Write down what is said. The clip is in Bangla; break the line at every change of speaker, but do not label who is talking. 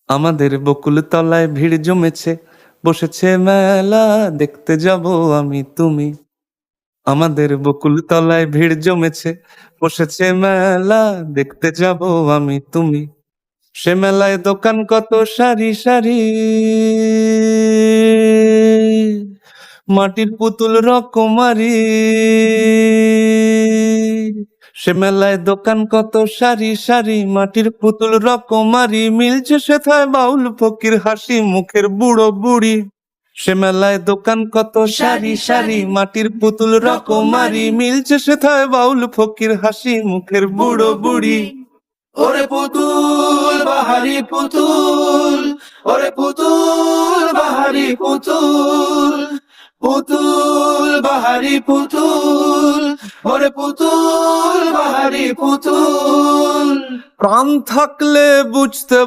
আমাদের বকুল তলায় ভিড় জমেছে, বসেছে মেলা, দেখতে যাব আমি তুমি। আমাদের বকুল তলায় ভিড় জমেছে, বসেছে মেলা, দেখতে যাব আমি তুমি। সে মেলায় দোকান কত সারি সারি, মাটির পুতুল রকমারি। সে মেলায় দোকান কত সারি সারি, মাটির পুতুল রকমারি। মিলছে সেথায় বাউল ফকির হাসি মুখের বুড়ো বুড়ি। সে মেলায় দোকান কত সারি সারি, মাটির পুতুল রকমারি। মিলছে সেথায় বাউল ফকির হাসি মুখের বুড়ো বুড়ি।
ওরে পুতুল বাহারি পুতুল, ওরে পুতুল বাহারি পুতুল, পুতুল বাহারি পুতুল, ওরে পুতুল বাহারি পুতুল।
প্রাণ থাকলে বুঝতে